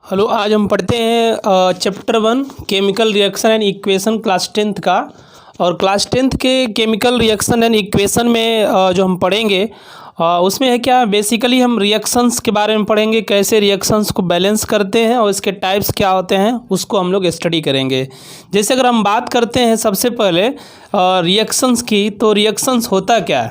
Hello, आज हम पढ़ते हैं chapter 1 chemical reaction and equation class 10th का। और क्लास 10th के केमिकल रिएक्शन एंड इक्वेशन में जो हम पढ़ेंगे उसमें है क्या, बेसिकली हम रिएक्शंस के बारे में पढ़ेंगे, कैसे रिएक्शंस को बैलेंस करते हैं और इसके टाइप्स क्या होते हैं उसको हम लोग स्टडी करेंगे। जैसे अगर हम बात करते हैं सबसे पहले रिएक्शंस की, तो रिएक्शंस होता क्या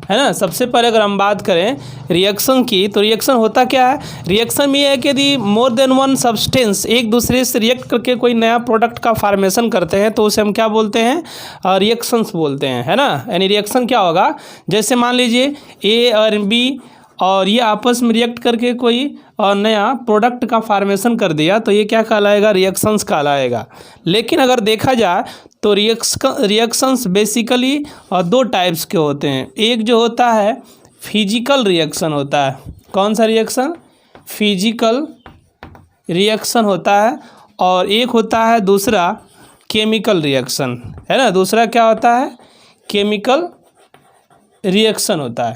है ना। सबसे पहले अगर हम बात करें रिएक्शन की, तो रिएक्शन होता क्या है। रिएक्शन में यह है कि यदि मोर देन वन सब्सटेंस एक दूसरे से रिएक्ट करके कोई नया प्रोडक्ट का फॉर्मेशन करते हैं तो उसे हम क्या बोलते हैं, रिएक्शंस बोलते हैं, है ना। यानी रिएक्शन क्या होगा, जैसे मान लीजिए ए और बी और ये आपस में रिएक्ट करके कोई नया प्रोडक्ट का फॉर्मेशन कर दिया तो ये क्या कहलाएगा, रिएक्शंस कहलाएगा। लेकिन अगर देखा जाए तो रिएक्शंस बेसिकली दो टाइप्स के होते हैं। एक जो होता है फिजिकल रिएक्शन होता है। कौन सा रिएक्शन, फिजिकल रिएक्शन होता है। और एक होता है दूसरा केमिकल रिएक्शन, है ना। दूसरा क्या होता है, केमिकल रिएक्शन होता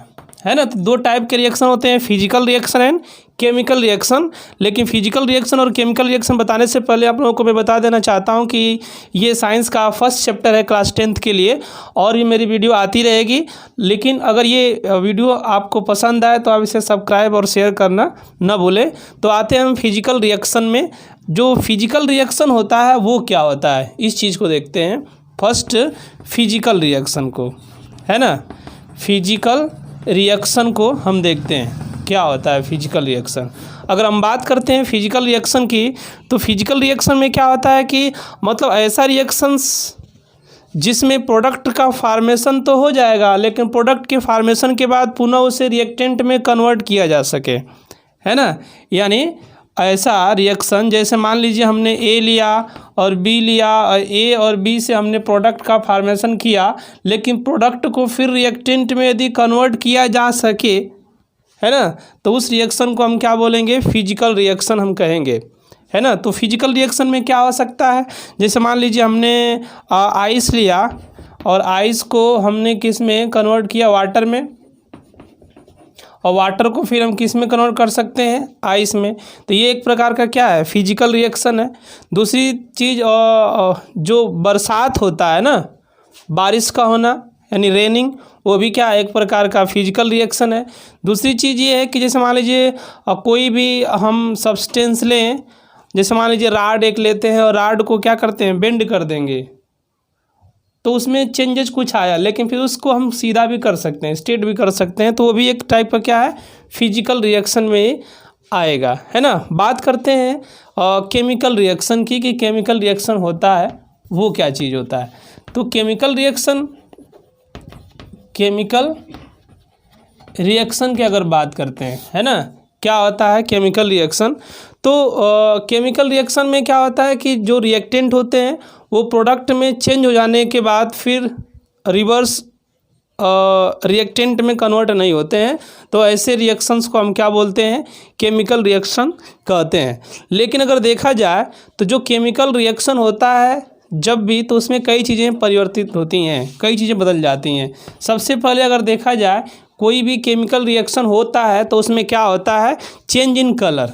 है ना। तो दो टाइप के रिएक्शन होते हैं, physical reaction and chemical reaction. लेकिन फिजिकल रिएक्शन और केमिकल रिएक्शन बताने से पहले आप लोगों को मैं बता देना चाहता हूं कि ये साइंस का फर्स्ट चैप्टर है क्लास 10th के लिए, और ये मेरी वीडियो आती रहेगी। लेकिन अगर ये वीडियो आपको पसंद आए तो आप इसे सब्सक्राइब और शेयर करना न भूलें। तो आते हैं हम फिजिकल रिएक्शन में। जो फिजिकल रिएक्शन होता है वो क्या होता है, इस चीज़ को देखते हैं। फर्स्ट फिजिकल रिएक्शन को, है ना, फिजिकल रिएक्शन को हम देखते हैं क्या होता है फिजिकल रिएक्शन। अगर हम बात करते हैं फिजिकल रिएक्शन की, तो फिजिकल रिएक्शन में क्या होता है कि मतलब ऐसा रिएक्शंस जिसमें प्रोडक्ट का फार्मेशन तो हो जाएगा, लेकिन प्रोडक्ट के फार्मेशन के बाद पुनः उसे रिएक्टेंट में कन्वर्ट किया जा सके, है ना। यानी ऐसा रिएक्शन, जैसे मान लीजिए हमने ए लिया और बी लिया, और ए और बी से हमने प्रोडक्ट का फार्मेशन किया, लेकिन प्रोडक्ट को फिर रिएक्टेंट में यदि कन्वर्ट किया जा सके, है ना, तो उस रिएक्शन को हम क्या बोलेंगे, फिजिकल रिएक्शन हम कहेंगे, है ना। तो फिजिकल रिएक्शन में क्या हो सकता है, जैसे मान लीजिए हमने आइस लिया और आइस को हमने किस में कन्वर्ट किया, वाटर में, और वाटर को फिर हम किस में कन्वर्ट कर सकते हैं, आइस में। तो ये एक प्रकार का क्या है, फिजिकल रिएक्शन है। दूसरी चीज़ जो बरसात होता है ना, बारिश का होना यानी रेनिंग, वो भी क्या है, एक प्रकार का फिजिकल रिएक्शन है। दूसरी चीज़ ये है कि जैसे मान लीजिए कोई भी हम सब्सटेंस लें, जैसे मान लीजिए राड एक लेते हैं और राड को क्या करते हैं, बेंड कर देंगे, तो उसमें चेंजेस कुछ आया, लेकिन फिर उसको हम सीधा भी कर सकते हैं, स्ट्रेट भी कर सकते हैं, तो वो भी एक टाइप का क्या है, फिजिकल रिएक्शन में आएगा, है ना। बात करते हैं केमिकल रिएक्शन की, कि केमिकल रिएक्शन होता है वो क्या चीज़ होता है। तो केमिकल रिएक्शन की अगर बात करते हैं, है ना, क्या होता है केमिकल रिएक्शन। तो केमिकल रिएक्शन में क्या होता है कि जो रिएक्टेंट होते हैं वो प्रोडक्ट में चेंज हो जाने के बाद फिर रिवर्स रिएक्टेंट में कन्वर्ट नहीं होते हैं, तो ऐसे रिएक्शंस को हम क्या बोलते हैं, केमिकल रिएक्शन कहते हैं। लेकिन अगर देखा जाए तो जो केमिकल रिएक्शन होता है जब भी, तो उसमें कई चीज़ें परिवर्तित होती हैं, कई चीज़ें बदल जाती हैं। सबसे पहले अगर देखा जाए कोई भी केमिकल रिएक्शन होता है तो उसमें क्या होता है, चेंज इन कलर,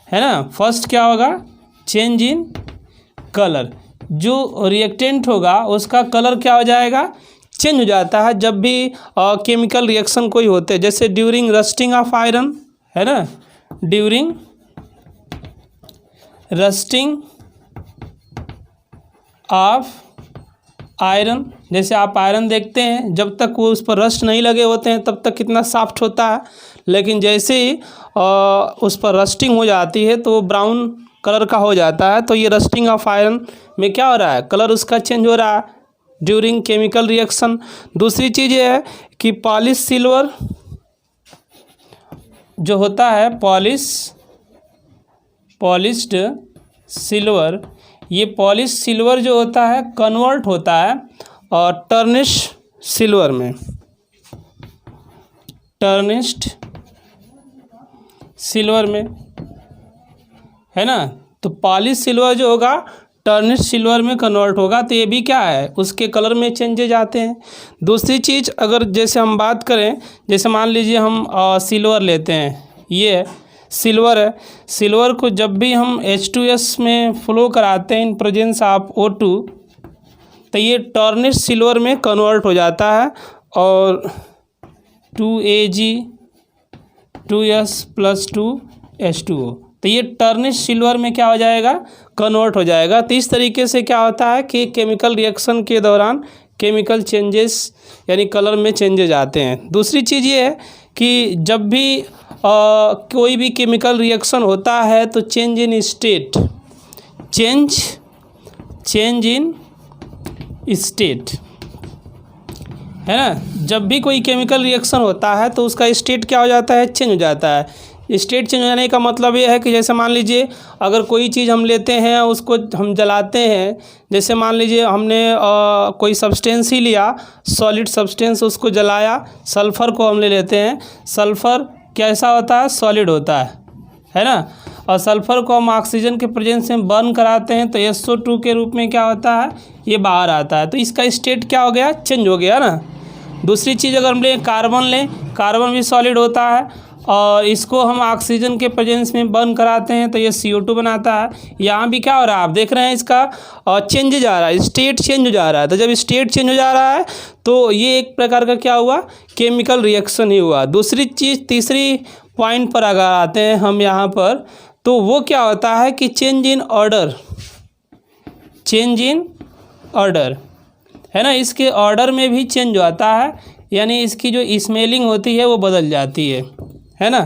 है ना। फर्स्ट क्या होगा, चेंज इन कलर। जो रिएक्टेंट होगा उसका कलर क्या हो जाएगा, चेंज हो जाता है जब भी केमिकल रिएक्शन कोई होते हैं। जैसे ड्यूरिंग रस्टिंग ऑफ आयरन, है ना, ड्यूरिंग रस्टिंग ऑफ आयरन, जैसे आप आयरन देखते हैं, जब तक वो उस पर रस्ट नहीं लगे होते हैं तब तक कितना सॉफ्ट होता है, लेकिन जैसे ही उस पर रस्टिंग हो जाती है तो वो ब्राउन कलर का हो जाता है। तो ये रस्टिंग ऑफ आयरन में क्या हो रहा है, कलर उसका चेंज हो रहा है ड्यूरिंग केमिकल रिएक्शन। दूसरी चीज़ ये है कि पॉलिश सिल्वर जो होता है, पॉलिश्ड सिल्वर, ये पॉलिश सिल्वर जो होता है कन्वर्ट होता है और टर्निश्ड सिल्वर में, टर्निश्ड सिल्वर में, है ना। तो पॉलिश सिल्वर जो होगा टर्निश्ड सिल्वर में कन्वर्ट होगा, तो ये भी क्या है, उसके कलर में चेंजेज आते हैं। दूसरी चीज़ अगर जैसे हम बात करें, जैसे मान लीजिए हम सिल्वर लेते हैं, ये सिल्वर है, सिल्वर को जब भी हम H2S में फ्लो कराते हैं इन प्रेजेंस ऑफ O2 तो ये टार्निश सिल्वर में कन्वर्ट हो जाता है और 2Ag2S+2H2O, तो ये टर्निश सिल्वर में क्या हो जाएगा, कन्वर्ट हो जाएगा। तो इस तरीके से क्या होता है कि केमिकल रिएक्शन के दौरान केमिकल चेंजेस यानी कलर में चेंजेस आते हैं। दूसरी चीज़ ये है कि जब भी कोई भी केमिकल रिएक्शन होता है तो change in state, change in state है ना, जब भी कोई केमिकल रिएक्शन होता है तो उसका स्टेट क्या हो जाता है, चेंज हो जाता है। स्टेट चेंज हो जाने का मतलब ये है कि जैसे मान लीजिए अगर कोई चीज़ हम लेते हैं उसको हम जलाते हैं, जैसे मान लीजिए हमने कोई सब्सटेंस ही लिया, सॉलिड सब्सटेंस, उसको जलाया, सल्फ़र को हम ले लेते हैं। सल्फ़र कैसा होता है, सॉलिड होता है ना, और सल्फ़र को हम ऑक्सीजन के प्रेजेंस में बर्न कराते हैं तो SO2 के रूप में क्या होता है, ये बाहर आता है। तो इसका स्टेट क्या हो गया, चेंज हो गया ना। दूसरी चीज़ अगर हम कार्बन लें, कार्बन भी सॉलिड होता है और इसको हम ऑक्सीजन के प्रेजेंस में बर्न कराते हैं तो ये CO2 बनाता है। यहाँ भी क्या हो रहा है, आप देख रहे हैं इसका चेंज जा रहा है, स्टेट चेंज हो जा रहा है। तो जब स्टेट चेंज हो जा रहा है तो ये एक प्रकार का क्या हुआ, केमिकल रिएक्शन ही हुआ। दूसरी चीज़, तीसरी पॉइंट पर अगर आते हैं हम यहाँ पर, तो वो क्या होता है कि change in order, change in order है ना, इसके ऑर्डर में भी चेंज आता है, यानी इसकी जो स्मेलिंग होती है वो बदल जाती है ना।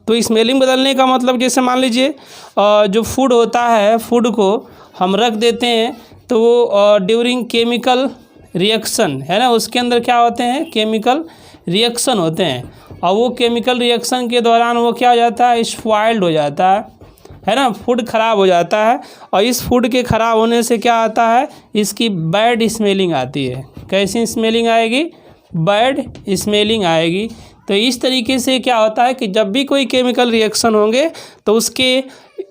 तो स्मेलिंग बदलने का मतलब जैसे मान लीजिए जो फूड होता है, फूड को हम रख देते हैं तो वो ड्यूरिंग केमिकल रिएक्शन है ना, उसके अंदर क्या होते हैं, केमिकल रिएक्शन होते हैं और वो केमिकल रिएक्शन के दौरान वो क्या हो जाता है, स्पॉइल्ड हो जाता है ना, फूड ख़राब हो जाता है। और इस फूड के ख़राब होने से क्या आता है, इसकी बैड स्मेलिंग आती है। कैसी स्मेलिंग आएगी, बैड स्मेलिंग आएगी। तो इस तरीके से क्या होता है कि जब भी कोई केमिकल रिएक्शन होंगे तो उसके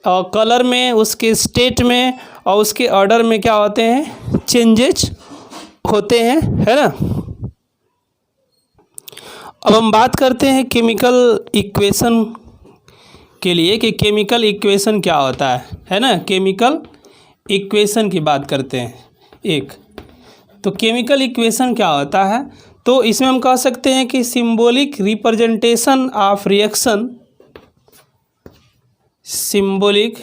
कलर में, उसके स्टेट में और उसके ऑर्डर में क्या होते हैं, चेंजेस होते हैं, है ना। अब हम बात करते हैं केमिकल इक्वेशन के लिए कि केमिकल इक्वेशन क्या होता है ना। केमिकल इक्वेशन की बात करते हैं एक, तो केमिकल इक्वेशन क्या होता है, तो इसमें हम कह सकते हैं कि symbolic representation of reaction, symbolic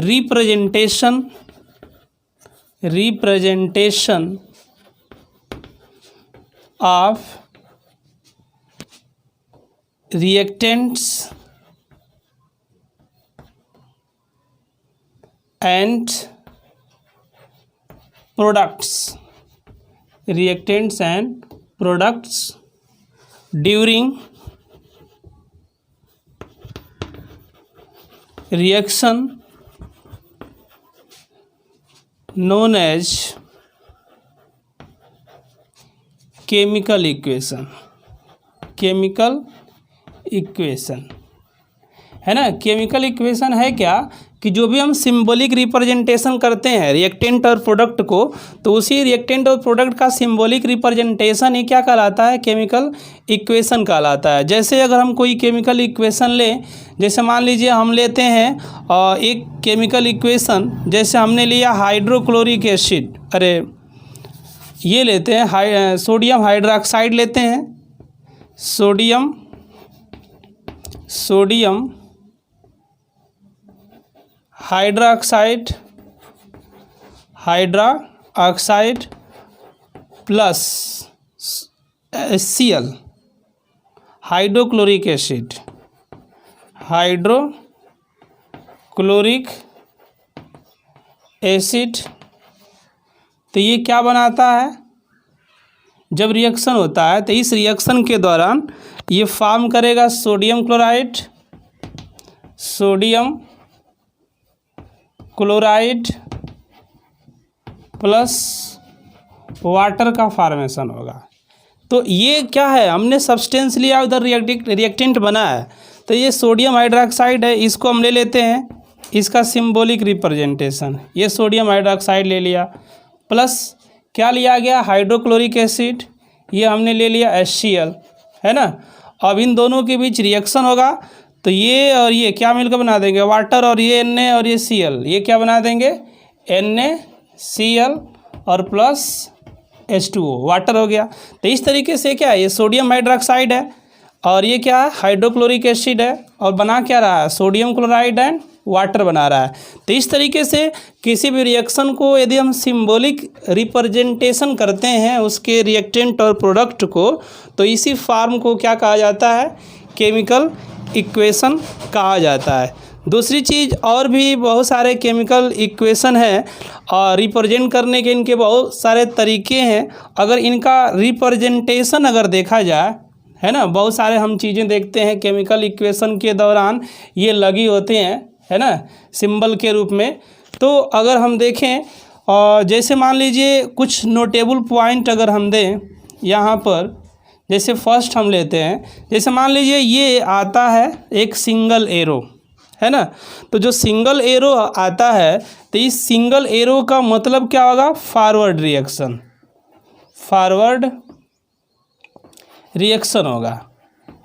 representation of reactants and products, reactants and products during reaction known as chemical equation, chemical equation है ना। केमिकल इक्वेशन है क्या कि जो भी हम सिंबॉलिक रिप्रेजेंटेशन करते हैं रिएक्टेंट और प्रोडक्ट को, तो उसी रिएक्टेंट और प्रोडक्ट का सिंबॉलिक रिप्रेजेंटेशन ही क्या कहलाता है, केमिकल इक्वेशन कहलाता है। जैसे अगर हम कोई केमिकल इक्वेशन लें, जैसे मान लीजिए हम लेते हैं एक केमिकल इक्वेशन, जैसे हमने लिया हाइड्रोक्लोरिक एसिड, अरे ये लेते हैं सोडियम हाइड्रोक्साइड लेते हैं, sodium hydroxide plus HCl, hydrochloric acid, तो ये क्या बनाता है, जब रिएक्शन होता है तो इस रिएक्शन के दौरान ये फॉर्म करेगा सोडियम क्लोराइड प्लस वाटर का फॉर्मेशन होगा। तो ये क्या है, हमने सब्सटेंस लिया, उधर रिएक्टेंट बना है, तो ये सोडियम हाइड्रोक्साइड है, इसको हम ले लेते हैं, इसका सिंबॉलिक रिप्रेजेंटेशन, ये सोडियम हाइड्रोक्साइड ले लिया, प्लस क्या लिया गया, हाइड्रोक्लोरिक एसिड, ये हमने ले लिया HCl, है ना। अब इन दोनों के बीच रिएक्शन होगा तो ये और ये क्या मिलकर बना देंगे वाटर, और ये Na और ये Cl, ये क्या बना देंगे NaCl और प्लस H2O, वाटर हो गया। तो इस तरीके से क्या है, ये सोडियम हाइड्रोक्साइड है और ये क्या है हाइड्रोक्लोरिक एसिड है, और बना क्या रहा है सोडियम क्लोराइड एंड वाटर बना रहा है। तो इस तरीके से किसी भी रिएक्शन को यदि हम सिंबॉलिक रिप्रेजेंटेशन करते हैं उसके रिएक्टेंट और प्रोडक्ट को, तो इसी फॉर्म को क्या कहा जाता है केमिकल इक्वेशन कहा जाता है। दूसरी चीज़ और भी बहुत सारे केमिकल इक्वेशन हैं और रिप्रेजेंट करने के इनके बहुत सारे तरीके हैं। अगर इनका रिप्रेजेंटेशन अगर देखा जाए है ना, बहुत सारे हम चीज़ें देखते हैं केमिकल इक्वेशन के दौरान ये लगी होते हैं है ना सिंबल के रूप में। तो अगर हम देखें और जैसे मान लीजिए कुछ नोटेबल पॉइंट अगर हम दें यहाँ पर, जैसे फर्स्ट हम लेते हैं, जैसे मान लीजिए ये आता है एक सिंगल एरो है ना, तो जो सिंगल एरो आता है तो इस सिंगल एरो का मतलब क्या होगा फॉरवर्ड रिएक्शन, फॉरवर्ड रिएक्शन होगा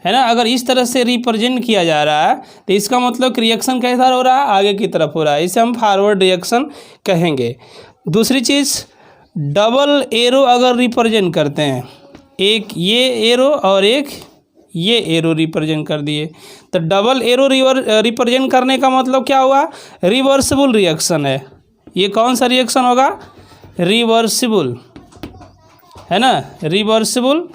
है ना। अगर इस तरह से रिप्रेजेंट किया जा रहा है तो इसका मतलब रिएक्शन कैसा हो रहा है आगे की तरफ हो रहा है, इसे हम फॉरवर्ड रिएक्शन कहेंगे। दूसरी चीज़ डबल एरो अगर रिप्रेजेंट करते हैं, एक ये एरो और एक ये एरो रिप्रेजेंट कर दिए, तो डबल एरो रिप्रेजेंट करने का मतलब क्या हुआ रिवर्सिबल रिएक्शन है। ये कौन सा रिएक्शन होगा रिवर्सिबल है ना, रिवर्सिबल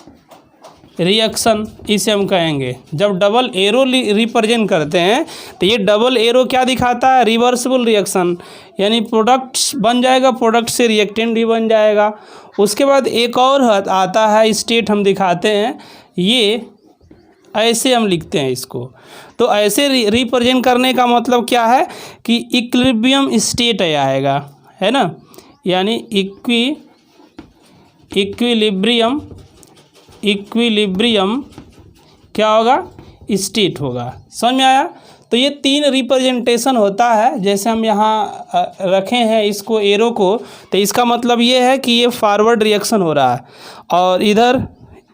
रिएक्शन इसे हम कहेंगे। जब डबल एरो रिप्रेजेंट करते हैं तो ये डबल एरो क्या दिखाता है रिवर्सिबल रिएक्शन, यानी प्रोडक्ट्स बन जाएगा, प्रोडक्ट से रिएक्टेंट भी बन जाएगा। उसके बाद एक और आता है स्टेट हम दिखाते हैं, ये ऐसे हम लिखते हैं इसको। तो ऐसे रिप्रेजेंट करने का मतलब क्या है कि इक्विलिब्रियम स्टेट आएगा है ना, यानी इक्विलिब्रियम क्या होगा स्टेट होगा। समझ में आया। तो ये तीन रिप्रेजेंटेशन होता है, जैसे हम यहाँ रखे हैं इसको एरो को, तो इसका मतलब ये है कि ये फॉरवर्ड रिएक्शन हो रहा है और इधर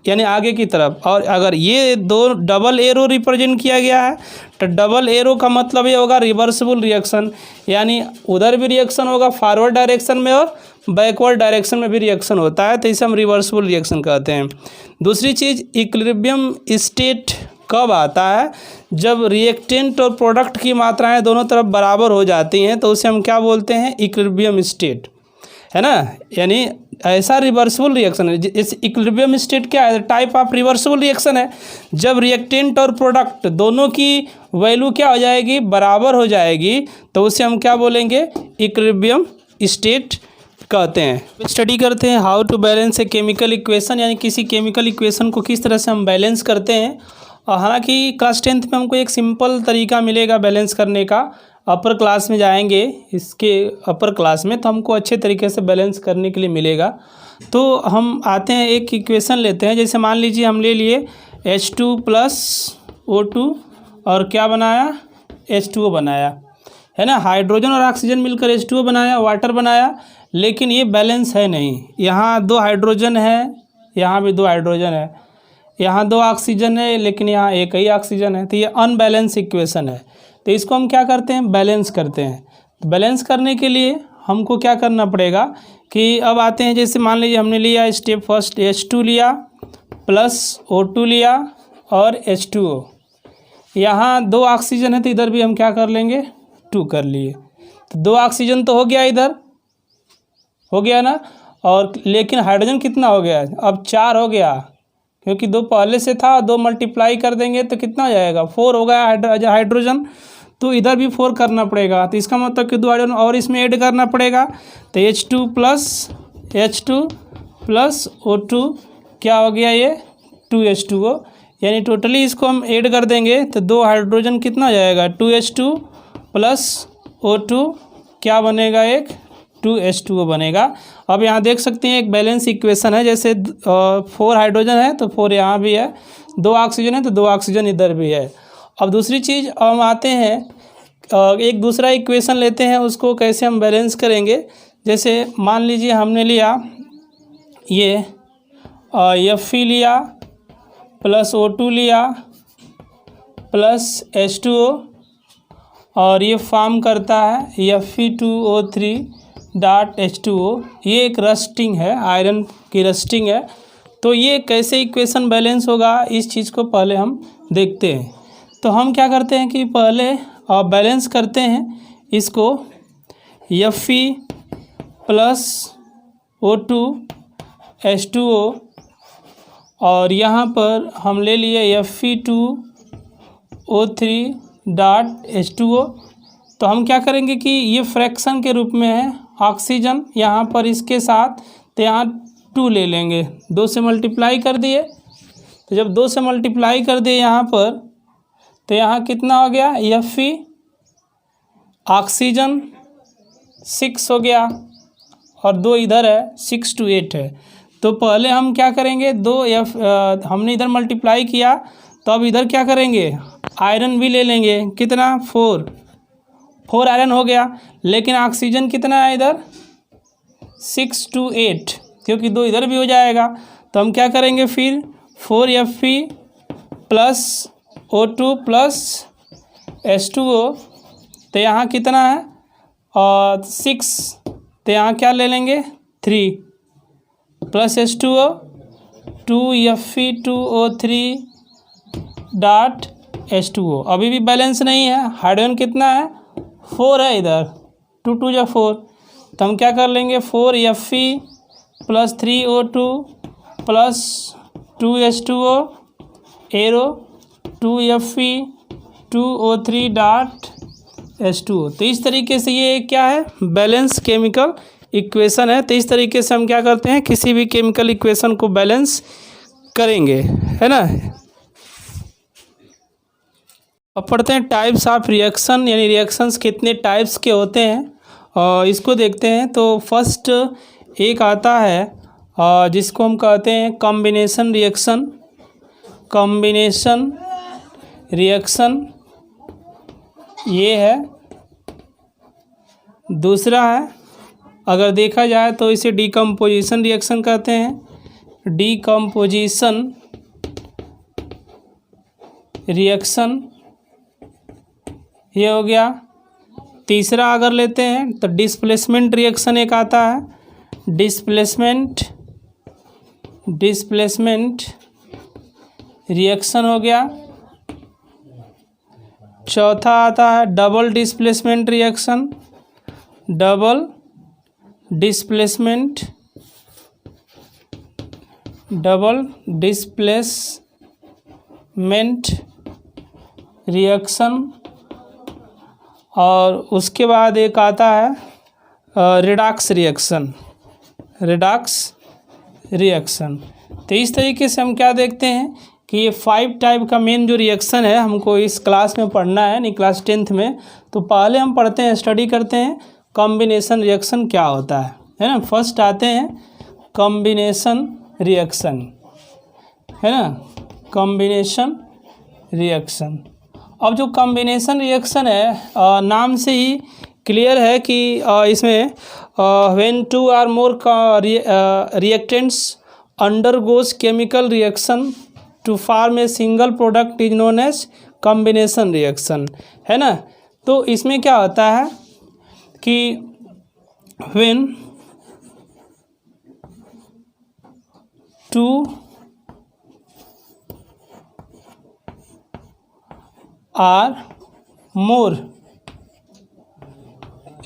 यानी आगे की तरफ। और अगर ये दो डबल एरो रिप्रेजेंट किया गया है तो डबल एरो का मतलब ये होगा रिवर्सिबल रिएक्शन, यानी उधर भी रिएक्शन होगा फॉरवर्ड डायरेक्शन में और बैकवर्ड डायरेक्शन में भी रिएक्शन होता है, तो इसे हम रिवर्सिबल रिएक्शन कहते हैं। दूसरी चीज़ इक्विलिब्रियम स्टेट कब आता है, जब रिएक्टेंट और प्रोडक्ट की मात्राएं दोनों तरफ बराबर हो जाती हैं, तो उसे हम क्या बोलते हैं इक्विलिब्रियम स्टेट है ना, यानी ऐसा रिवर्सिबल रिएक्शन है। इस इक्विलिब्रियम स्टेट क्या है टाइप ऑफ रिवर्सिबल रिएक्शन है, जब रिएक्टेंट और प्रोडक्ट दोनों की वैल्यू क्या हो जाएगी बराबर हो जाएगी, तो उसे हम क्या बोलेंगे इक्विलिब्रियम स्टेट कहते हैं। स्टडी करते हैं how to balance a chemical equation, यानी किसी केमिकल इक्वेशन को किस तरह से हम बैलेंस करते हैं। और हालांकि क्लास 10th में हमको एक सिंपल तरीका मिलेगा बैलेंस करने का, अपर क्लास में जाएंगे इसके अपर क्लास में तो हमको अच्छे तरीके से बैलेंस करने के लिए मिलेगा। तो हम आते हैं एक इक्वेशन लेते हैं, जैसे मान लीजिए हम ले लिए H2 + O2 और क्या बनाया H2O बनाया है ना, हाइड्रोजन और ऑक्सीजन मिलकर H2O बनाया, वाटर बनाया, लेकिन ये बैलेंस है नहीं। यहाँ 2 हाइड्रोजन है, यहाँ भी 2 हाइड्रोजन है, यहाँ 2 ऑक्सीजन है, लेकिन यहाँ एक ही ऑक्सीजन है, तो ये अनबैलेंस इक्वेशन है। तो इसको हम क्या करते हैं बैलेंस करते हैं। तो बैलेंस करने के लिए हमको क्या करना पड़ेगा कि अब आते हैं, जैसे मान लीजिए हमने लिया स्टेप फर्स्ट H2 लिया प्लस O2 लिया और H2O, यहाँ 2 ऑक्सीजन है तो इधर भी हम क्या कर लेंगे 2 कर लिए, तो 2 ऑक्सीजन तो हो गया, इधर हो गया ना, और लेकिन हाइड्रोजन कितना हो गया अब 4 हो गया, क्योंकि 2 पहले से था, 2 मल्टीप्लाई कर देंगे तो कितना हो जाएगा 4 हो गया हाइड्रोजन, तो इधर भी 4 करना पड़ेगा। तो इसका मतलब कि 2 हाइड्रोजन और इसमें ऐड करना पड़ेगा, तो H2 प्लस O2 क्या हो गया ये 2H2O, यानी टोटली इसको हम ऐड कर देंगे तो 2 हाइड्रोजन कितना हो जाएगा 2H2 प्लस O2 क्या बनेगा एक 2H2O बनेगा। अब यहाँ देख सकते हैं एक बैलेंस इक्वेशन है, जैसे 4 हाइड्रोजन है तो 4 यहाँ भी है, 2 ऑक्सीजन है तो 2 ऑक्सीजन इधर भी है। अब दूसरी चीज़ हम आते हैं एक दूसरा इक्वेशन लेते हैं, उसको कैसे हम बैलेंस करेंगे। जैसे मान लीजिए हमने लिया ये Fe लिया प्लस O2 लिया प्लस H2O और ये फॉर्म करता है Fe2O3 डॉट H2O। ये एक रस्टिंग है, आयरन की रस्टिंग है। तो ये कैसे इक्वेशन बैलेंस होगा, इस चीज़ को पहले हम देखते हैं। तो हम क्या करते हैं कि पहले बैलेंस करते हैं इसको Fe प्लस O2 H2O और यहाँ पर हम ले लिए Fe2O3 डॉट H2O। तो हम क्या करेंगे कि ये फ्रैक्शन के रूप में है ऑक्सीजन, यहाँ पर इसके साथ तो यहाँ 2 ले लेंगे, 2 से मल्टीप्लाई कर दिए। तो जब 2 से मल्टीप्लाई कर दिए यहाँ पर, तो यहाँ कितना हो गया Fe ऑक्सीजन 6 हो गया और 2 इधर है, 6 to 8 है। तो पहले हम क्या करेंगे, 2 हमने इधर मल्टीप्लाई किया, तो अब इधर क्या करेंगे, आयरन भी ले लेंगे। कितना 4 आयरन हो गया, लेकिन ऑक्सीजन कितना है इधर 6 to 8, क्योंकि 2 इधर भी हो जाएगा। तो हम क्या करेंगे फिर 4Fe plus O2 plus H2O। तो यहाँ कितना है और 6, तो यहाँ क्या ले लेंगे 3 plus H2O 2Fe2O3 dot H2O। अभी भी बैलेंस नहीं है, हाइड्रोजन कितना है 4 है इधर, 2 2 जा 4। तो हम क्या कर लेंगे 4Fe plus 3O2 plus 2H2O arrow 2Fe2O3 dot H2O। तो इस तरीके से ये क्या है, बैलेंस केमिकल इक्वेशन है। तो इस तरीके से हम क्या करते हैं, किसी भी केमिकल इक्वेशन को बैलेंस करेंगे, है ना। अब पढ़ते हैं टाइप्स ऑफ रिएक्शन, यानी रिएक्शंस कितने टाइप्स के होते हैं और इसको देखते हैं। तो फर्स्ट एक आता है जिसको हम कहते हैं कॉम्बिनेशन रिएक्शन। कॉम्बिनेशन रिएक्शन ये है। दूसरा है, अगर देखा जाए तो इसे डीकम्पोजिशन रिएक्शन कहते हैं। डीकम्पोजिशन रिएक्शन ये हो गया। तीसरा अगर लेते हैं तो डिस्प्लेसमेंट रिएक्शन एक आता है। डिस्प्लेसमेंट रिएक्शन हो गया। चौथा आता है double displacement reaction. Double displacement reaction. और उसके बाद एक आता है रिडॉक्स रिएक्शन। तो इस तरीके से हम क्या देखते हैं कि ये 5 टाइप का मेन जो रिएक्शन है हमको इस क्लास में पढ़ना है, नहीं क्लास 10th में। तो पहले हम पढ़ते हैं, स्टडी करते हैं कॉम्बिनेशन रिएक्शन क्या होता है ना। फर्स्ट आते हैं कॉम्बिनेशन रिएक्शन, है ना, कॉम्बिनेशन रिएक्शन। अब जो कॉम्बिनेशन रिएक्शन है नाम से ही क्लियर है कि इसमें when 2 or more reactants undergoes chemical reaction to form a single product is known as combination reaction, है ना। तो इसमें क्या होता है कि when 2 or more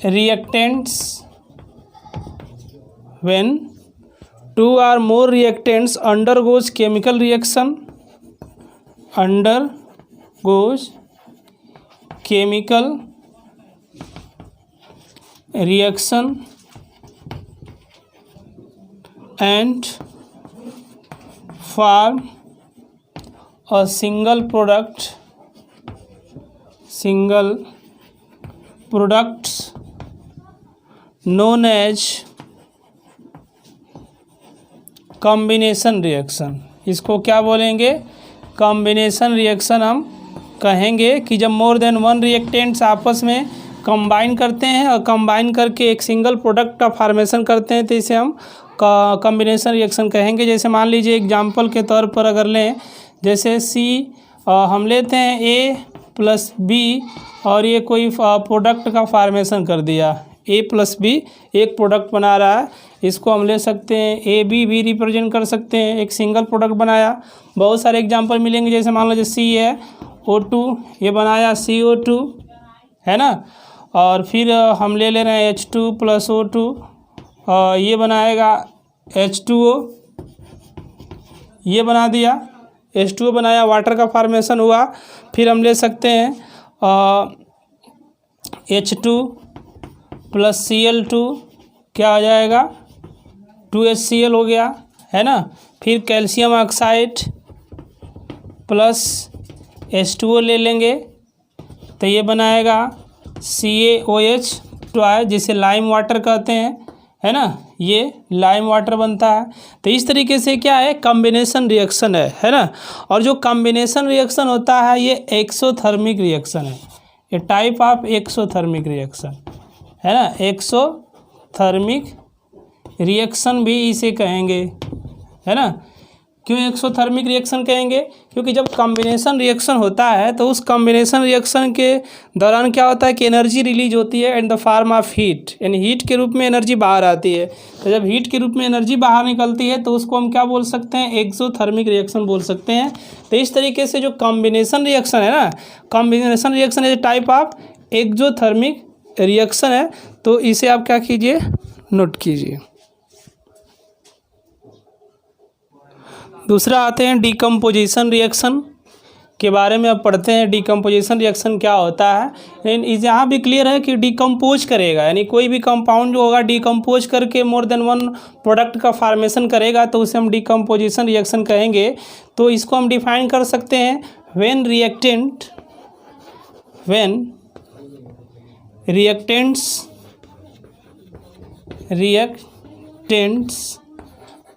reactants, when 2 or more reactants undergoes chemical reaction, and form a single products known as combination reaction. इसको क्या बोलेंगे, कॉम्बिनेशन रिएक्शन हम कहेंगे कि जब मोर देन 1 रिएक्टेंट्स आपस में कंबाइन करते हैं और कंबाइन करके एक सिंगल प्रोडक्ट का फॉर्मेशन करते हैं, तो इसे हम कॉम्बिनेशन रिएक्शन कहेंगे। जैसे मान लीजिए एग्जांपल के तौर पर अगर लें जैसे सी हम लेते हैं ए प्लस बी और ये कोई प्रोडक्ट का फार्मेशन कर दिया, ए प्लस बी एक प्रोडक्ट बना रहा है, इसको हम ले सकते हैं ए बी भी रिप्रेजेंट कर सकते हैं, एक सिंगल प्रोडक्ट बनाया। बहुत सारे एग्जांपल मिलेंगे, जैसे मान लो जैसे सी है O2 ये बनाया CO2 है ना, और फिर हम ले रहे हैं H2 प्लस O2 ये बनाएगा H2O, ये बना दिया H2O बनाया, वाटर का फॉर्मेशन हुआ। फिर हम ले सकते हैं H2 प्लस Cl2 क्या हो जाएगा 2HCl हो गया है ना। फिर कैल्शियम ऑक्साइड प्लस H2O ले लेंगे तो ये बनाएगा CaOH जिसे लाइम वाटर कहते हैं है ना, ये लाइम वाटर बनता है। तो इस तरीके से क्या है कॉम्बिनेशन रिएक्शन है ना। और जो कॉम्बिनेशन रिएक्शन होता है ये एक्सोथर्मिक रिएक्शन है, ये टाइप ऑफ एक्सोथर्मिक रिएक्शन है ना, एक्सोथर्मिक रिएक्शन भी इसे कहेंगे है ना। क्यों एक्सोथर्मिक रिएक्शन कहेंगे, क्योंकि जब कॉम्बिनेशन रिएक्शन होता है तो उस कॉम्बिनेशन रिएक्शन के दौरान क्या होता है कि एनर्जी रिलीज होती है in the form of heat, यानी हीट के रूप में एनर्जी बाहर आती है। तो जब हीट के रूप में एनर्जी बाहर निकलती है तो उसको हम क्या बोल सकते हैं एक्सोथर्मिक रिएक्शन बोल सकते हैं। तो इस तरीके से जो कॉम्बिनेशन रिएक्शन है ना, combination reaction is type of exothermic reaction है। तो इसे आप क्या कीजिए नोट कीजिए। दूसरा आते हैं डिकम्पोजिशन रिएक्शन के बारे में अब पढ़ते हैं। डिकम्पोजिशन रिएक्शन क्या होता है, लेकिन यहाँ भी क्लियर है कि डिकम्पोज करेगा, यानी कोई भी कंपाउंड जो होगा डिकम्पोज करके मोर देन वन प्रोडक्ट का फॉर्मेशन करेगा तो उसे हम डिकम्पोजिशन रिएक्शन कहेंगे। तो इसको हम डिफाइन कर सकते हैं when reactants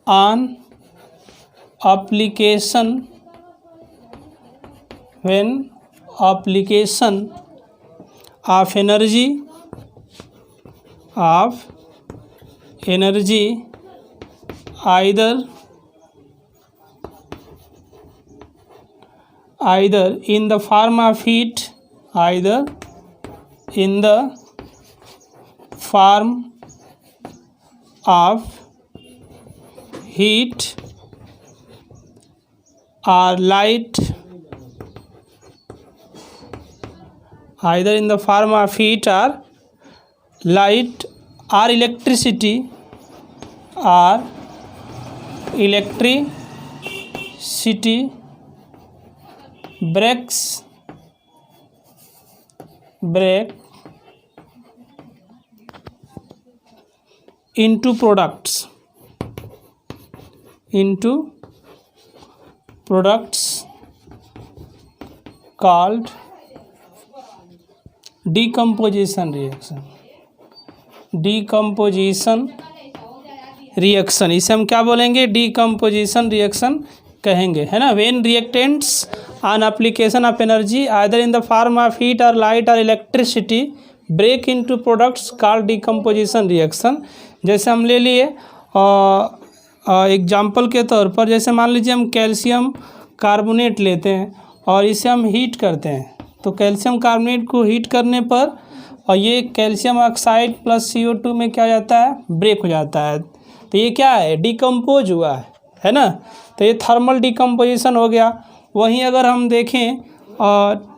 on application of energy either in the form of heat, or light, either in the form of heat or light or electricity breaks into products called decomposition reaction। इसे हम क्या बोलेंगे decomposition reaction कहेंगे है ना। when reactants on application of energy either in the form of heat or light or electricity break into products called decomposition reaction। जैसे हम ले लिए एग्जाम्पल के तौर पर, जैसे मान लीजिए हम कैल्शियम कार्बोनेट लेते हैं और इसे हम हीट करते हैं, तो कैल्शियम कार्बोनेट को हीट करने पर और ये कैल्शियम ऑक्साइड प्लस CO2 में क्या हो जाता है ब्रेक हो जाता है। तो ये क्या है डिकम्पोज हुआ है ना। तो ये थर्मल डिकम्पोजिशन हो गया। वहीं अगर हम देखें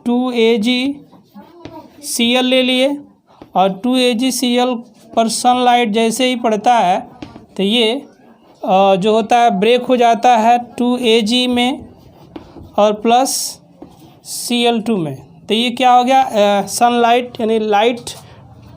2AgCl ले लिए और 2AgCl पर सनलाइट जैसे ही पड़ता है तो ये जो होता है ब्रेक हो जाता है 2Ag में और प्लस Cl2 में। तो ये क्या हो गया सनलाइट यानी लाइट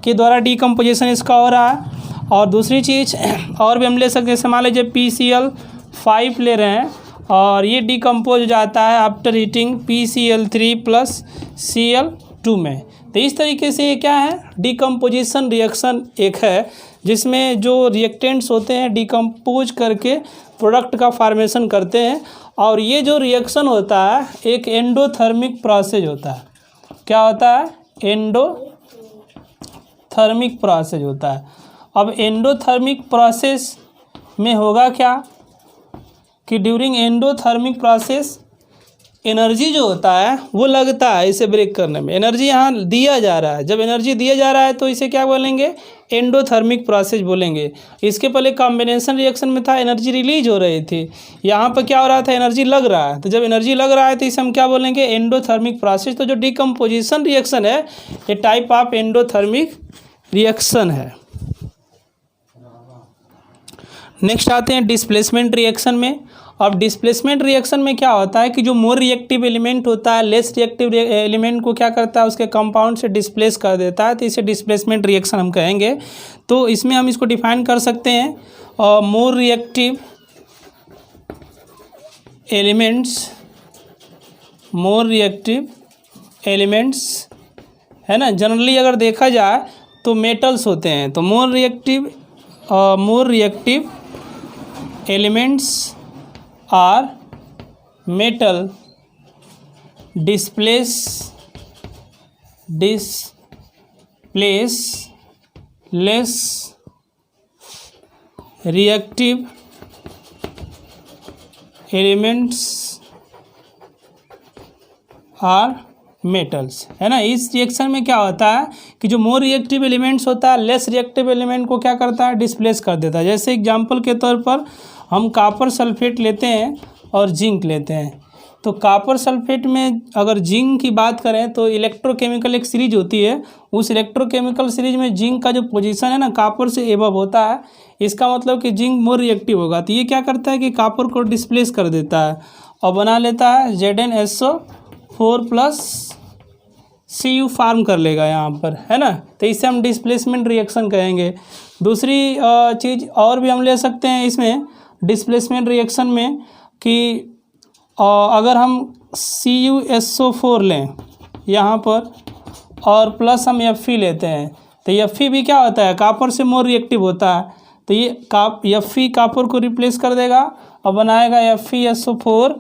के द्वारा डिकम्पोजिशन इसका हो रहा है। और दूसरी चीज़ और भी हम ले सकते हैं, जैसे मान लीजिए PCl5 ले रहे हैं और ये डिकम्पोज हो जाता है after heating PCl3 plus Cl2 में। तो इस तरीके से ये क्या है डिकम्पोजिशन रिएक्शन एक है जिसमें जो रिएक्टेंट्स होते हैं डिकम्पोज करके प्रोडक्ट का फॉर्मेशन करते हैं। और ये जो रिएक्शन होता है एक एंडोथर्मिक प्रोसेस होता है। क्या होता है एंडोथर्मिक प्रोसेस होता है। अब एंडोथर्मिक प्रोसेस में होगा क्या कि ड्यूरिंग एंडोथर्मिक प्रोसेस एनर्जी जो होता है वो लगता है इसे ब्रेक करने में, एनर्जी यहाँ दिया जा रहा है। जब एनर्जी दिया जा रहा है तो इसे क्या बोलेंगे, एंडोथर्मिक प्रोसेस बोलेंगे। इसके पहले कॉम्बिनेशन रिएक्शन में था एनर्जी रिलीज हो रही थी, यहाँ पर क्या हो रहा था, एनर्जी लग रहा है। तो जब एनर्जी लग रहा है तो इसे हम क्या बोलेंगे, एंडोथर्मिक प्रोसेस। तो जो डिकम्पोजिशन रिएक्शन है ये टाइप ऑफ एंडोथर्मिक रिएक्शन है। नेक्स्ट आते हैं डिस्प्लेसमेंट रिएक्शन में। अब डिस्प्लेसमेंट रिएक्शन में क्या होता है कि जो मोर रिएक्टिव एलिमेंट होता है लेस रिएक्टिव एलिमेंट को क्या करता है, उसके कंपाउंड से डिस्प्लेस कर देता है, तो इसे डिस्प्लेसमेंट रिएक्शन हम कहेंगे। तो इसमें हम इसको डिफाइन कर सकते हैं मोर रिएक्टिव एलिमेंट्स है ना। जनरली अगर देखा जाए तो मेटल्स होते हैं, तो more reactive elements or metal displace less reactive elements or metals, है ना। इस रिएक्शन में क्या होता है कि जो मोर रिएक्टिव एलिमेंट्स होता है लेस रिएक्टिव एलिमेंट को क्या करता है, डिस्प्लेस कर देता है। जैसे एग्जांपल के तौर पर हम कॉपर सल्फेट लेते हैं और जिंक लेते हैं। तो कॉपर सल्फेट में अगर जिंक की बात करें तो इलेक्ट्रोकेमिकल एक सीरीज होती है, उस इलेक्ट्रोकेमिकल सीरीज में जिंक का जो पोजीशन है ना कॉपर से एबव होता है, इसका मतलब कि जिंक मोर रिएक्टिव होगा। तो ये क्या करता है कि कॉपर को डिस्प्लेस कर देता है और बना लेता है ZnSO4+ Cu फार्म कर लेगा यहाँ पर, है ना। तो इसे हम डिस्प्लेसमेंट रिएक्शन कहेंगे। दूसरी चीज़ और भी हम ले सकते हैं इसमें डिस्प्लेसमेंट रिएक्शन में कि अगर हम CuSO4 लें यहाँ पर और प्लस हम Fe लेते हैं, तो Fe भी क्या होता है, कॉपर से मोर रिएक्टिव होता है। तो ये Fe कॉपर को रिप्लेस कर देगा और बनाएगा FeSO4+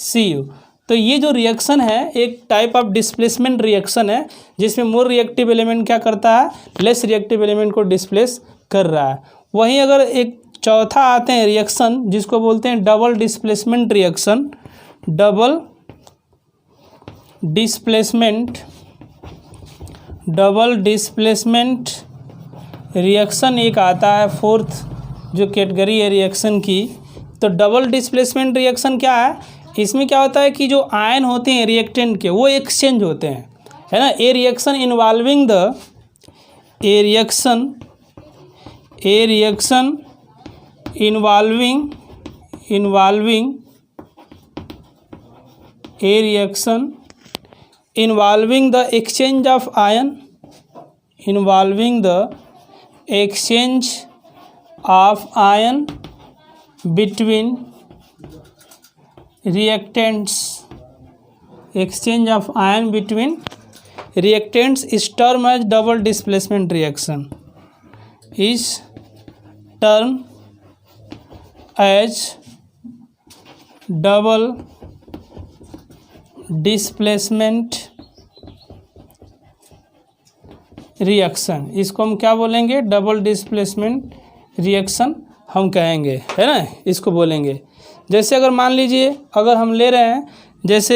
Cu। तो ये जो रिएक्शन है एक टाइप ऑफ डिस्प्लेसमेंट रिएक्शन है, जिसमें मोर रिएक्टिव एलिमेंट क्या करता है, लेस रिएक्टिव एलिमेंट को डिस्प्लेस कर रहा है। वहीं अगर एक चौथा आते हैं रिएक्शन जिसको बोलते हैं double displacement reaction. Double displacement reaction एक आता है, फोर्थ जो कैटेगरी है रिएक्शन की। तो डबल डिस्प्लेसमेंट रिएक्शन क्या है, इसमें क्या होता है कि जो आयन होते हैं रिएक्टेंट के वो एक्सचेंज होते हैं, है ना। ए reaction involving the exchange of ion between reactants is termed as double displacement reaction, इसको हम क्या बोलेंगे, डबल डिस्प्लेसमेंट रिएक्शन हम कहेंगे, है ना, इसको बोलेंगे। जैसे अगर मान लीजिए अगर हम ले रहे हैं, जैसे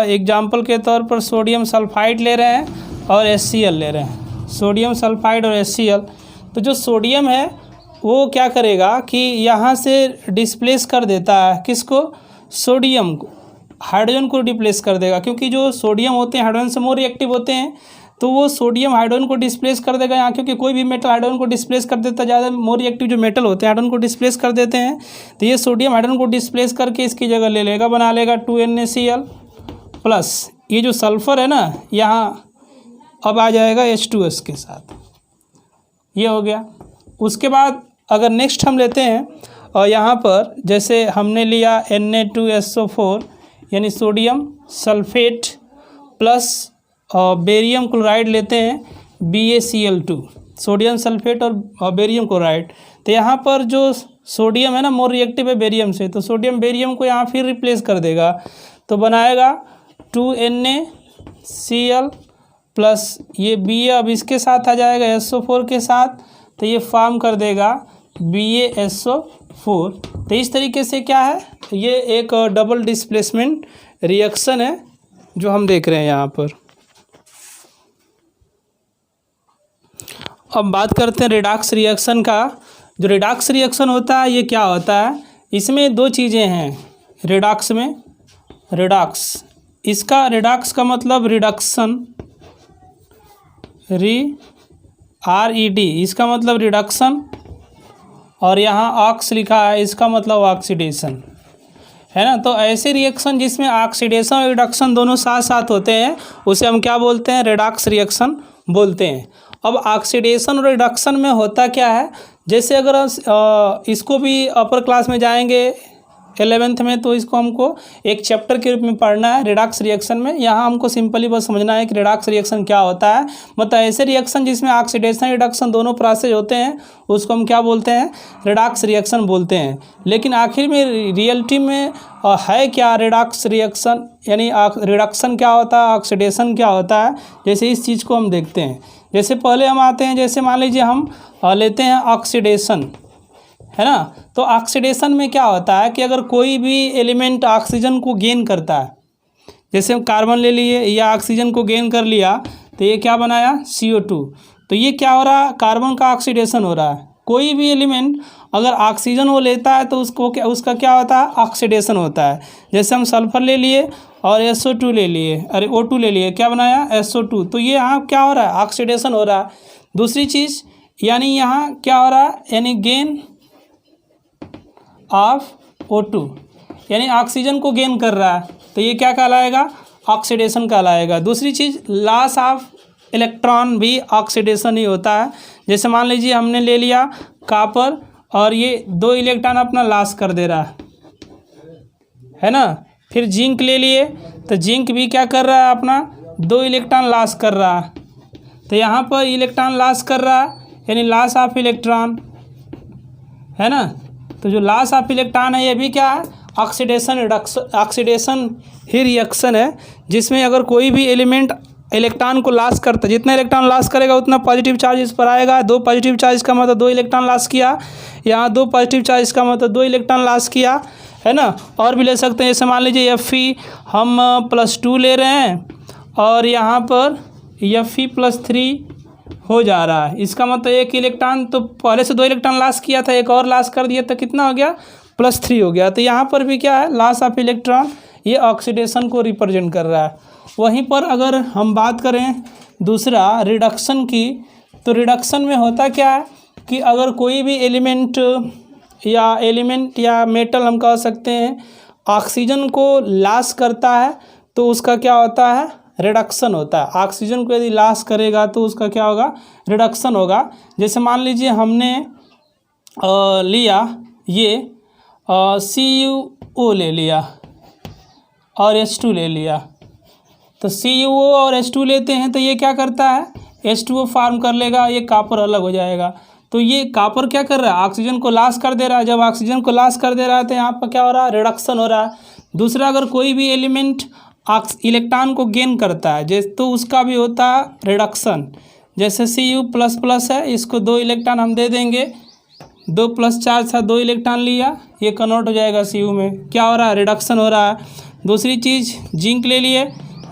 एग्जाम्पल के तौर पर सोडियम सल्फाइड ले रहे हैं और HCl ले रहे हैं, सोडियम सल्फाइड और HCl। तो जो सोडियम है वो क्या करेगा कि यहाँ से डिस्प्लेस कर देता है किसको, सोडियम को, हाइड्रोजन को डिस्प्लेस कर देगा। क्योंकि जो सोडियम होते हैं हाइड्रोजन से मोर रिएक्टिव होते हैं, तो वो सोडियम हाइड्रोजन को डिस्प्लेस कर देगा यहाँ, क्योंकि कोई भी मेटल हाइड्रोजन को डिस्प्लेस कर देता है, ज़्यादा मोर रिएक्टिव जो मेटल होते हैं हाइड्रोजन को डिस्प्लेस कर देते हैं। तो ये सोडियम हाइड्रोजन को डिस्प्लेस करके इसकी जगह ले लेगा, बना लेगा 2NaCl+। ये जो सल्फ़र है ना यहाँ अब आ जाएगा H2S के साथ, ये हो गया। उसके बाद अगर नेक्स्ट हम लेते हैं और यहाँ पर जैसे हमने लिया Na2SO4 यानी सोडियम सल्फेट प्लस और बेरियम क्लोराइड लेते हैं BaCl2, सोडियम सल्फेट और बेरियम क्लोराइड। तो यहाँ पर जो सोडियम है ना मोर रिएक्टिव है बेरियम से, तो सोडियम बेरियम को यहाँ फिर रिप्लेस कर देगा, तो बनाएगा 2NaCl+, ये Ba अब इसके साथ आ जाएगा SO4 के साथ, तो ये फॉर्म कर देगा BaSO4। तो इस तरीके से क्या है, ये एक डबल डिस्प्लेसमेंट रिएक्शन है जो हम देख रहे हैं यहाँ पर। अब बात करते हैं रिडॉक्स रिएक्शन का। जो रिडॉक्स रिएक्शन होता है ये क्या होता है, इसमें दो चीज़ें हैं रिडॉक्स में। रिडॉक्स, इसका रिडॉक्स का मतलब रिडक्शन, RED, इसका मतलब रिडक्शन, और यहाँ ऑक्स लिखा है, इसका मतलब ऑक्सीडेशन, है ना। तो ऐसे रिएक्शन जिसमें ऑक्सीडेशन और रिडक्शन दोनों साथ साथ होते हैं उसे हम क्या बोलते हैं, रिडॉक्स रिएक्शन बोलते हैं। अब ऑक्सीडेशन और रिडक्शन में होता क्या है, जैसे अगर इसको भी अपर क्लास में जाएंगे 11th में तो इसको हमको एक चैप्टर के रूप में पढ़ना है रिडॉक्स रिएक्शन में। यहाँ हमको सिंपली बस समझना है कि रिडॉक्स रिएक्शन क्या होता है। मतलब ऐसे रिएक्शन जिसमें ऑक्सीडेशन रिडक्शन दोनों प्रोसेस होते हैं उसको हम क्या बोलते हैं, रिडॉक्स रिएक्शन बोलते हैं। लेकिन आखिर में रियलिटी में है क्या रिडॉक्स रिएक्शन, यानी रिडक्शन क्या होता है, ऑक्सीडेशन क्या होता है, जैसे इस चीज़ को हम देखते हैं। जैसे पहले हम आते हैं, जैसे मान लीजिए हम लेते हैं ऑक्सीडेशन, है ना। तो ऑक्सीडेशन में क्या होता है कि अगर कोई भी एलिमेंट ऑक्सीजन को गेन करता है, जैसे हम कार्बन ले लिए या ऑक्सीजन को गेन कर लिया तो ये क्या बनाया, CO2। तो ये क्या हो रहा है, कार्बन का ऑक्सीडेशन हो रहा है। कोई भी एलिमेंट अगर ऑक्सीजन वो लेता है तो उसका क्या होता है, ऑक्सीडेशन होता है। जैसे हम सल्फर ले लिए और SO2 ले लिए, अरे O2 ले लिए, क्या बनाया, SO2। तो ये यहाँ क्या हो रहा है, ऑक्सीडेशन हो रहा है। दूसरी चीज़ यानी यहाँ क्या हो रहा है, यानी गेन ऑफ O2, यानी ऑक्सीजन को गेन कर रहा है, तो ये क्या कहलाएगा, ऑक्सीडेशन कहलाएगा। दूसरी चीज़ लॉस ऑफ इलेक्ट्रॉन भी ऑक्सीडेशन ही होता है। जैसे मान लीजिए हमने ले लिया कॉपर और ये 2 इलेक्ट्रॉन अपना लॉस कर दे रहा है ना। फिर जिंक ले लिए तो जिंक भी क्या कर रहा है, अपना 2 इलेक्ट्रॉन लॉस कर रहा है। तो यहाँ पर इलेक्ट्रॉन लॉस कर रहा है यानी लॉस ऑफ इलेक्ट्रॉन, है ना। तो जो लॉस ऑफ इलेक्ट्रॉन है ये भी क्या है, ऑक्सीडेशन रिडक्शन, ऑक्सीडेशन ही रिएक्शन है जिसमें अगर कोई भी एलिमेंट इलेक्ट्रॉन को लॉस करता है, जितना इलेक्ट्रॉन लॉस करेगा उतना पॉजिटिव चार्ज इस पर आएगा। 2 पॉजिटिव चार्ज का मतलब 2 इलेक्ट्रॉन लॉस किया, यहाँ 2 पॉजिटिव चार्ज का मतलब 2 इलेक्ट्रॉन लॉस किया, है ना। और भी ले सकते हैं, जैसे मान लीजिए Fe हम +2 ले रहे हैं और यहाँ पर Fe +3 हो जा रहा है। इसका मतलब एक इलेक्ट्रॉन तो पहले से 2 इलेक्ट्रॉन लॉस किया था, एक और लॉस कर दिया तो कितना हो गया, +3 हो गया। तो यहाँ पर भी क्या है, लॉस ऑफ इलेक्ट्रॉन, ये ऑक्सीडेशन को रिप्रेजेंट कर रहा है। वहीं पर अगर हम बात करें दूसरा रिडक्शन की, तो रिडक्शन में होता क्या है कि अगर कोई भी एलिमेंट या मेटल हम कह सकते हैं ऑक्सीजन को लॉस करता है तो उसका क्या होता है, रिडक्शन होता है। ऑक्सीजन को यदि लॉस करेगा तो उसका क्या होगा, रिडक्शन होगा। जैसे मान लीजिए हमने लिया ये CuO ले लिया और H2 ले लिया, तो CuO और H2 लेते हैं तो ये क्या करता है, H2O फॉर्म कर लेगा, ये कॉपर अलग हो जाएगा। तो ये कॉपर क्या कर रहा है, ऑक्सीजन को लॉस कर दे रहा है। जब ऑक्सीजन को लॉस कर दे रहा है तो यहाँ पर क्या हो रहा है, रिडक्शन हो रहा है। दूसरा, अगर कोई भी एलिमेंट इलेक्ट्रॉन को गेन करता है जैसे, तो उसका भी होता है रिडक्शन। जैसे Cu++ है, इसको 2 इलेक्ट्रॉन हम दे देंगे, 2 प्लस चार्ज था, 2 इलेक्ट्रॉन लिया, ये कन्वर्ट हो जाएगा Cu में, क्या हो रहा है, रिडक्शन हो रहा है। दूसरी चीज़ जिंक ले लिए,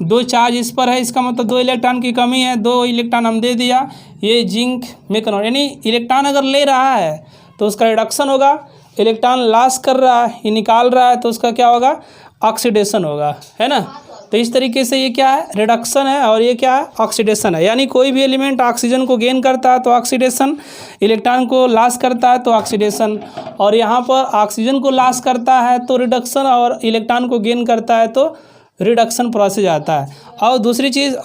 2 चार्ज इस पर है, इसका मतलब 2 इलेक्ट्रॉन की कमी है, 2 इलेक्ट्रॉन हम दे दिया, ये जिंक में कन्वर्ट, यानी इलेक्ट्रॉन अगर ले रहा है तो उसका रिडक्शन होगा, इलेक्ट्रॉन लॉस कर रहा है, ये निकाल रहा है तो उसका क्या होगा, ऑक्सीडेशन होगा, है ना। तो इस तरीके से ये क्या है, रिडक्शन है और ये क्या है, ऑक्सीडेशन है। यानी कोई भी एलिमेंट ऑक्सीजन को गेन करता है तो ऑक्सीडेशन, इलेक्ट्रॉन को लॉस करता है तो ऑक्सीडेशन, और यहाँ पर ऑक्सीजन को लॉस करता है तो रिडक्शन और इलेक्ट्रॉन को गेन करता है तो रिडक्शन प्रोसेस आता है। और दूसरी चीज़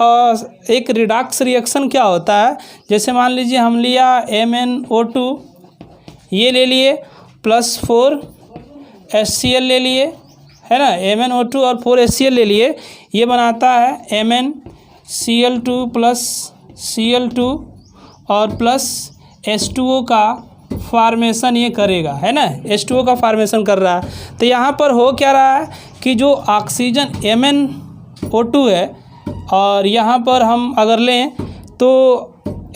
एक रिडॉक्स रिएक्शन क्या होता है, जैसे मान लीजिए हम लिया MnO2 ये ले लिए +4 HCl ले लिए, है ना, MnO2 और 4 HCl ले लिए, ये बनाता है MnCl2 + Cl2 और प्लस H2O का फॉर्मेशन ये करेगा, है ना, H2O का फॉर्मेशन कर रहा है। तो यहाँ पर हो क्या रहा है कि जो ऑक्सीजन MnO2 है और यहाँ पर हम अगर लें तो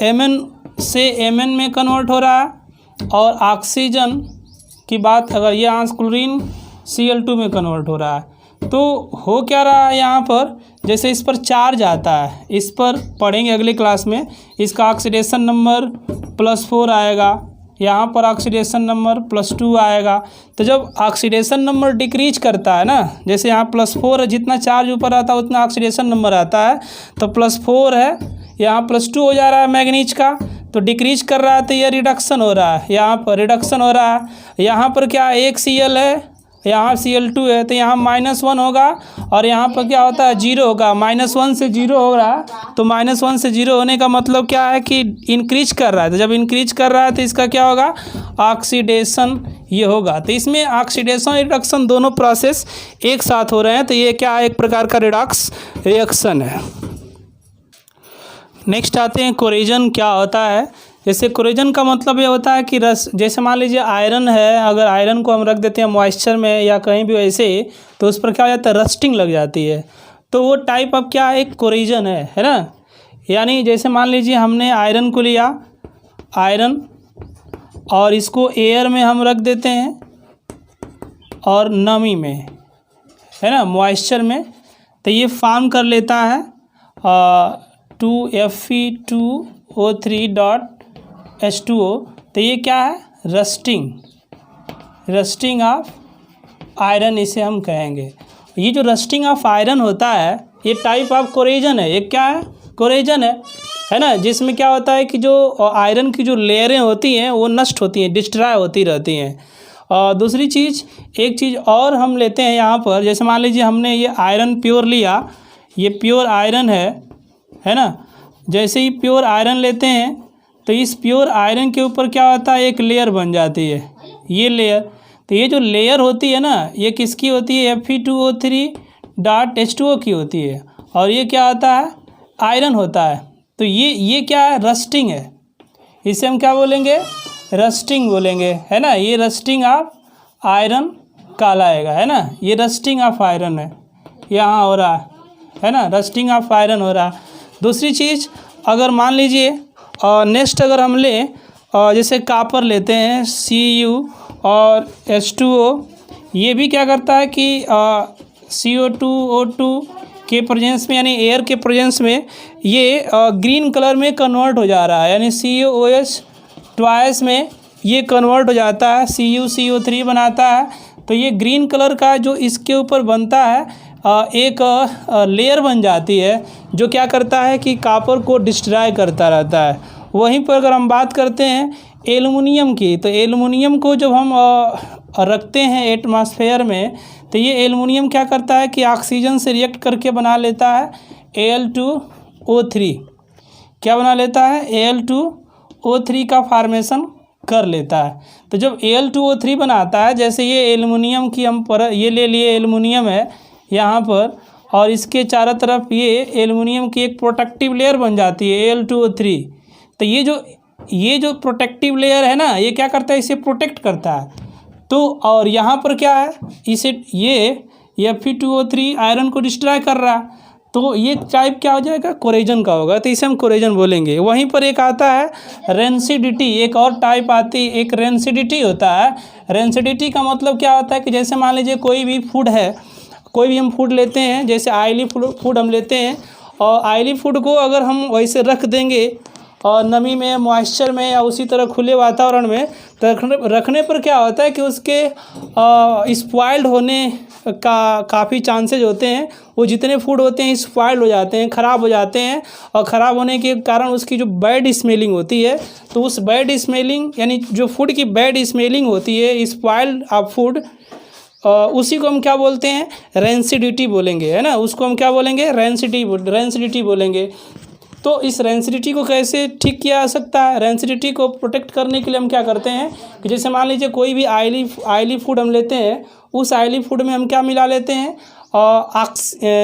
Mn से Mn में कन्वर्ट हो रहा है, और ऑक्सीजन की बात अगर ये क्लोरीन Cl2 में कन्वर्ट हो रहा है। तो हो क्या रहा है यहाँ पर, जैसे इस पर चार्ज आता है, इस पर पढ़ेंगे अगले क्लास में, इसका ऑक्सीडेशन नंबर +4 आएगा, यहाँ पर ऑक्सीडेशन नंबर +2 आएगा। तो जब ऑक्सीडेशन नंबर डिक्रीज करता है ना, जैसे यहाँ +4 है, जितना चार्ज ऊपर आता है उतना ऑक्सीडेशन नंबर आता है, तो +4 है, यहाँ +2 हो जा रहा है मैग्नीज का, तो डिक्रीज कर रहा है, तो ये रिडक्शन हो रहा है, यहाँ पर रिडक्शन हो रहा है। यहाँ पर क्या एक Cl है, यहाँ Cl2 है, तो यहाँ -1 होगा, और यहाँ पर क्या होता है 0 होगा, -1 से 0 हो रहा है, तो -1 से 0 होने का मतलब क्या है कि इंक्रीज कर रहा है। तो जब इंक्रीज कर रहा है तो इसका क्या होगा, ऑक्सीडेशन ये होगा। तो इसमें ऑक्सीडेशन और रिडक्शन दोनों प्रोसेस एक साथ हो रहे हैं, तो ये क्या एक प्रकार का रिडॉक्स रिएक्शन है। नेक्स्ट आते हैं कोरेजन क्या होता है। जैसे कोरेजन का मतलब ये होता है कि रस, जैसे मान लीजिए आयरन है, अगर आयरन को हम रख देते हैं मॉइस्चर में या कहीं भी वैसे, तो उस पर क्या हो जाता है, रस्टिंग लग जाती है। तो वो टाइप अब क्या है, एक कोरेजन है ना। यानी जैसे मान लीजिए हमने आयरन को लिया, आयरन, और इसको एयर में हम रख देते हैं और नमी में, है ना, मॉइस्चर में, तो ये फॉर्म कर लेता है 2Fe2O3.H2O। तो ये क्या है, रस्टिंग ऑफ आयरन इसे हम कहेंगे। ये जो रस्टिंग ऑफ आयरन होता है ये टाइप ऑफ कोरेजन है, ये क्या है, कोरेजन है ना, जिसमें क्या होता है कि जो आयरन की जो लेयरें होती हैं वो नष्ट होती हैं, डिस्ट्रॉय होती रहती हैं। और दूसरी चीज़, एक चीज़ और हम लेते हैं यहाँ पर, जैसे मान लीजिए हमने ये आयरन प्योर लिया, ये प्योर आयरन है ना। जैसे ही प्योर आयरन लेते हैं तो इस प्योर आयरन के ऊपर क्या होता है, एक लेयर बन जाती है, ये लेयर। तो ये जो लेयर होती है ना, ये किसकी होती है, Fe2O3.H2O की होती है, और ये क्या होता है, आयरन होता है। तो ये क्या है, रस्टिंग है, इसे हम क्या बोलेंगे, रस्टिंग बोलेंगे, है ना। ये रस्टिंग ऑफ आयरन कहलाएगा, है ना, ये रस्टिंग ऑफ आयरन है, यहाँ हो रहा है ना, रस्टिंग ऑफ आयरन हो रहा है। दूसरी चीज़, अगर मान लीजिए नेक्स्ट अगर हम लें जैसे कापर लेते हैं, Cu और H2O, ये भी क्या करता है कि CO2O2 के प्रेजेंस में, यानी एयर के प्रेजेंस में, ये ग्रीन कलर में कन्वर्ट हो जा रहा है, यानी COOH ट्वाइस में ये कन्वर्ट हो जाता है, CuCO3 बनाता है। तो ये ग्रीन कलर का जो इसके ऊपर बनता है एक लेयर बन जाती है, जो क्या करता है कि कॉपर को डिस्ट्रॉय करता रहता है। वहीं पर अगर हम बात करते हैं एल्युमिनियम की, तो एल्युमिनियम को जब हम रखते हैं एटमॉस्फेयर में, तो ये एल्युमिनियम क्या करता है कि ऑक्सीजन से रिएक्ट करके बना लेता है Al2O3। क्या बना लेता है, Al2O3 का फॉर्मेशन कर लेता है। तो जब Al2O3 बनाता है, जैसे ये एल्युमिनियम की हम ये ले लिए, एल्युमिनियम है यहाँ पर, और इसके चारों तरफ ये एल्युमिनियम की एक प्रोटेक्टिव लेयर बन जाती है Al2O3। तो ये जो प्रोटेक्टिव लेयर है ना, ये क्या करता है, इसे प्रोटेक्ट करता है। तो और यहाँ पर क्या है, इसे ये Fe2O3 आयरन को डिस्ट्रॉय कर रहा है, तो ये टाइप क्या हो जाएगा, कोरेजन का होगा, तो इसे हम कोरेजन बोलेंगे। वहीं पर एक आता है रेंसिडिटी, एक और टाइप आती है, एक रेंसिडिटी होता है। रेंसिडिटी का मतलब क्या होता है कि जैसे मान लीजिए कोई भी फूड है, कोई भी हम फूड लेते हैं, जैसे ऑयली फूड हम लेते हैं, और ऑयली फूड को अगर हम वैसे रख देंगे और नमी में, मॉइस्चर में, या उसी तरह खुले वातावरण में, तो रखने पर क्या होता है कि उसके स्पॉइल्ड होने का काफ़ी चांसेज होते हैं। वो जितने फूड होते हैं स्पॉइल्ड हो जाते हैं, ख़राब हो जाते हैं, और ख़राब होने के कारण उसकी जो बैड स्मेलिंग होती है, तो उस बैड स्मेलिंग, यानी जो फूड की बैड स्मेलिंग होती है, स्पॉइल्ड ऑफ फूड, उसी को हम क्या बोलते हैं, रेंसिडिटी बोलेंगे, है ना। उसको हम क्या बोलेंगे, रेंसिडिटी बोलेंगे। तो इस रेंसिडिटी को कैसे ठीक किया जा सकता है, रेंसिडिटी को प्रोटेक्ट करने के लिए हम क्या करते हैं कि जैसे मान लीजिए कोई भी ऑयली फूड हम लेते हैं, उस ऑयली फूड में हम क्या मिला लेते हैं,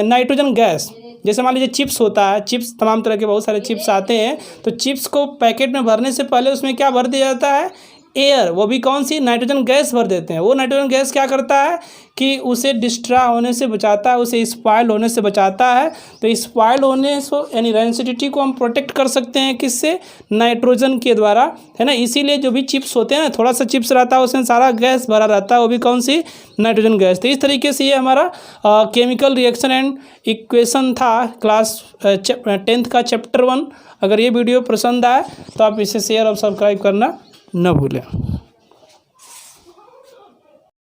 नाइट्रोजन गैस। जैसे मान लीजिए चिप्स होता है, चिप्स, तमाम तरह के बहुत सारे चिप्स आते हैं, तो चिप्स को पैकेट में भरने से पहले उसमें क्या भर दिया जाता है, एयर, वो भी कौन सी, नाइट्रोजन गैस भर देते हैं। वो नाइट्रोजन गैस क्या करता है कि उसे डिस्ट्रा होने से बचाता है, उसे स्पॉइल होने से बचाता है। तो स्पॉइल होने से यानी रेंसिडिटी को हम प्रोटेक्ट कर सकते हैं किससे? नाइट्रोजन के द्वारा, है ना। इसीलिए जो भी चिप्स होते हैं ना, थोड़ा सा चिप्स रहता है उसमें सारा गैस भरा रहता है, वो भी कौन सी? Nitrogen gas. तो इस तरीके से ये हमारा केमिकल रिएक्शन एंड इक्वेशन था क्लास 10th का चैप्टर 1। अगर ये वीडियो पसंद आए तो आप इसे शेयर और सब्सक्राइब करना न भूलें।